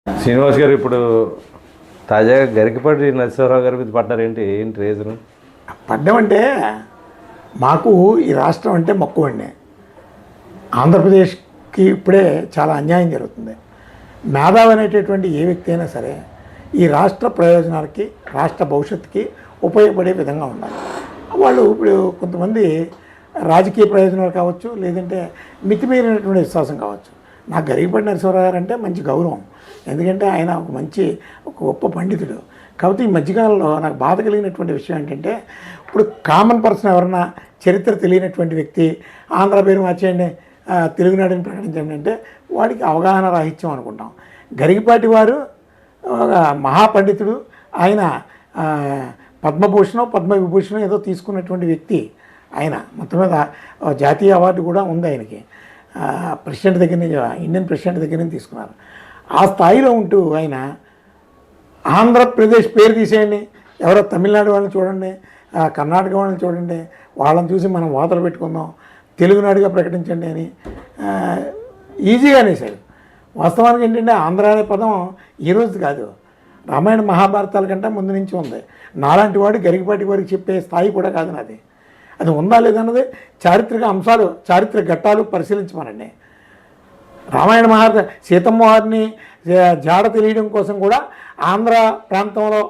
శ్రీనివాస్ గారు ఇప్పుడు తాజాగా గరికపాటి నరసింహారావు గారి మీద పడ్డారేంటి? ఏంటి రీజన్? పడ్డామంటే మాకు ఈ రాష్ట్రం అంటే మక్కువ అండి. ఆంధ్రప్రదేశ్కి ఇప్పుడే చాలా అన్యాయం జరుగుతుంది. మేధావి అనేటటువంటి ఏ వ్యక్తి అయినా సరే ఈ రాష్ట్ర ప్రయోజనాలకి, రాష్ట్ర భవిష్యత్తుకి ఉపయోగపడే విధంగా ఉండాలి. వాళ్ళు ఇప్పుడు కొంతమంది రాజకీయ ప్రయోజనాలు కావచ్చు, లేదంటే మితిమీరినటువంటి విశ్వాసం కావచ్చు. నాకు గరికపాటి నరసింహారావు గారు అంటే మంచి గౌరవం, ఎందుకంటే ఆయన ఒక గొప్ప పండితుడు. కాబట్టి ఈ మధ్యకాలంలో నాకు బాధ కలిగినటువంటి విషయం ఏంటంటే, ఇప్పుడు కామన్ పర్సన్ ఎవరన్నా చరిత్ర తెలియనటువంటి వ్యక్తి ఆంధ్ర పేరు మార్చేయండి, తెలుగునాడుని ప్రకటించండి అంటే వాడికి అవగాహన రాహిత్యం అనుకుంటాం. గరికపాటి వారు మహాపండితుడు. ఆయన పద్మవిభూషణం ఏదో తీసుకున్నటువంటి వ్యక్తి. ఆయన మొత్తం మీద జాతీయ అవార్డు కూడా ఉంది ఆయనకి. ప్రెసిడెంట్ దగ్గర నుంచి, ఇండియన్ ప్రెసిడెంట్ దగ్గర నుంచి తీసుకున్నారు. ఆ స్థాయిలో ఉంటూ ఆయన ఆంధ్రప్రదేశ్ పేరు తీసేయండి, ఎవరో తమిళనాడు వాళ్ళని చూడండి, కర్ణాటక వాళ్ళని చూడండి, వాళ్ళని చూసి మనం వాతలు పెట్టుకుందాం, తెలుగునాడుగా ప్రకటించండి అని ఈజీగా అనేసాడు. వాస్తవానికి ఏంటంటే ఆంధ్ర అనే పదం ఈరోజు కాదు, రామాయణ మహాభారతాల కంటే ముందు నుంచి ఉంది. నాలాంటి వాడు గరికపాటి వారికి చెప్పే స్థాయి కూడా కాదు నాది. అది ఉందా లేదన్నది చారిత్రక అంశాలు, చారిత్రక ఘట్టాలు పరిశీలించమనండి. రామాయణ మహాభారత సీతమ్మ వారిని జాడ తెలియడం కోసం కూడా ఆంధ్ర ప్రాంతంలో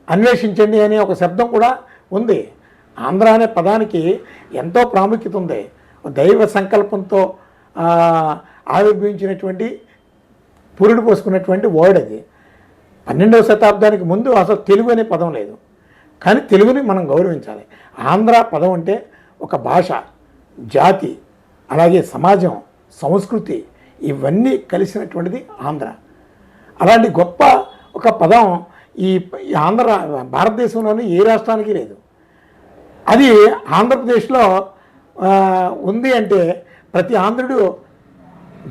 అన్వేషించండి అనే ఒక శబ్దం కూడా ఉంది. ఆంధ్ర అనే పదానికి ఎంతో ప్రాముఖ్యత ఉంది. దైవ సంకల్పంతో ఆవిర్భవించినటువంటి, పురుడు పోసుకున్నటువంటి వర్డ్ అది. 12వ శతాబ్దానికి ముందు అసలు తెలుగు అనే పదం లేదు. కానీ తెలుగుని మనం గౌరవించాలి. ఆంధ్ర పదం అంటే ఒక భాష, జాతి, అలాగే సమాజం, సంస్కృతి ఇవన్నీ కలిసినటువంటిది ఆంధ్ర. అలాంటి గొప్ప ఒక పదం ఈ ఆంధ్ర భారతదేశంలోని ఏ రాష్ట్రానికి లేదు. అది ఆంధ్రప్రదేశ్లో ఉంది అంటే ప్రతి ఆంధ్రుడు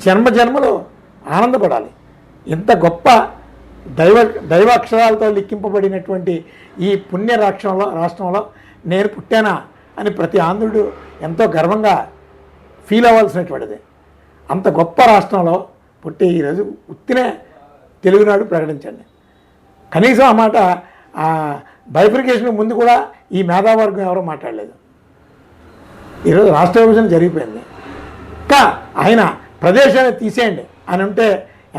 జన్మలో ఆనందపడాలి. ఇంత గొప్ప దైవాక్షరాలతో లిఖింపబడినటువంటి ఈ పుణ్య రాష్ట్రంలో నేను పుట్టానా అని ప్రతి ఆంధ్రుడు ఎంతో గర్వంగా ఫీల్ అవ్వాల్సినటువంటిది. అంత గొప్ప రాష్ట్రంలో పుట్టి ఈరోజు ఉత్తినే తెలుగునాడు ప్రకటించండి. కనీసం ఆ మాట బైఫర్కేషన్ ముందు కూడా ఈ మేధావర్గం ఎవరో మాట్లాడలేదు. ఈరోజు రాష్ట్ర విభజన జరిగిపోయింది. ఇంకా ఆయన ప్రదేశాన్ని తీసేయండి అని ఉంటే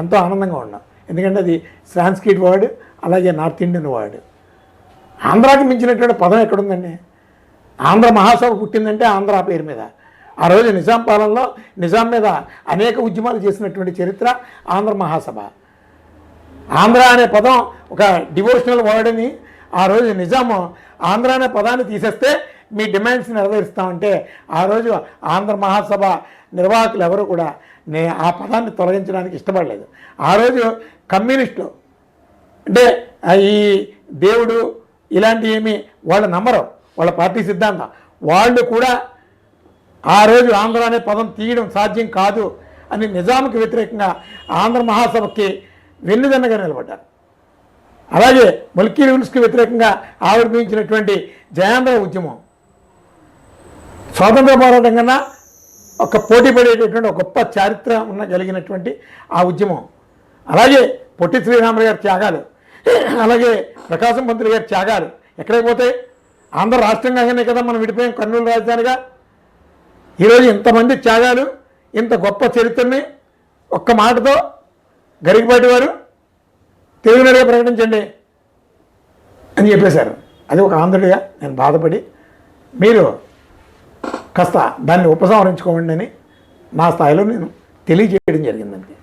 ఎంతో ఆనందంగా ఉన్నాం. ఎందుకంటే అది సాంస్క్రిట్ వర్డ్, అలాగే నార్త్ ఇండియన్ వర్డ్. ఆంధ్రాకి మించినటువంటి పదం ఎక్కడుందండి? ఆంధ్ర మహాసభ పుట్టిందంటే ఆంధ్ర పేరు మీద. ఆ రోజు నిజాం పాలనలో నిజాం మీద అనేక ఉద్యమాలు చేసినటువంటి చరిత్ర ఆంధ్ర మహాసభ. ఆంధ్ర అనే పదం ఒక డివోషనల్ వర్డ్ అని ఆ రోజు నిజాము ఆంధ్ర అనే పదాన్ని తీసేస్తే మీ డిమాండ్స్ నెరవేరుస్తామంటే ఆ రోజు ఆంధ్ర మహాసభ నిర్వాహకులు ఎవరు కూడా ఆ పదాన్ని తొలగించడానికి ఇష్టపడలేదు. ఆ రోజు కమ్యూనిస్టులు అంటే ఈ దేవుడు ఇలాంటివి ఏమి వాళ్ళు నమ్మరు, వాళ్ళ పార్టీ సిద్ధాంతం. వాళ్ళు కూడా ఆ రోజు ఆంధ్ర అనే పదం తీయడం సాధ్యం కాదు అని నిజాంకి వ్యతిరేకంగా ఆంధ్ర మహాసభకి వెన్నుదన్నగా నిలబడ్డారు. అలాగే ముల్కీ రూల్స్కి వ్యతిరేకంగా ఆవిర్భవించినటువంటి జయాంధ్ర ఉద్యమం స్వాతంత్ర పోరాటం కన్నా ఒక పోటీ పడేటటువంటి ఒక గొప్ప చారిత్ర కలిగినటువంటి ఆ ఉద్యమం. అలాగే పొట్టి శ్రీరాములు గారి త్యాగాలు, అలాగే ప్రకాశం పంతులు గారి త్యాగాలు ఎక్కడికి పోతాయి? ఆంధ్ర రాష్ట్రంగానే కదా మనం విడిపోయాం, కర్నూలు రాజధానిగా. ఈరోజు ఇంతమంది త్యాగాలు, ఇంత గొప్ప చరిత్రని ఒక్క మాటతో గరికపాటి వారు తెలుగునాడుగా ప్రకటించండి అని చెప్పేశారు. అది ఒక ఆంధ్రుడిగా నేను బాధపడి, మీరు కాస్త దాన్ని ఉపసంహరించుకోండి అని నా స్థాయిలో నేను తెలియజేయడం జరిగిందండి.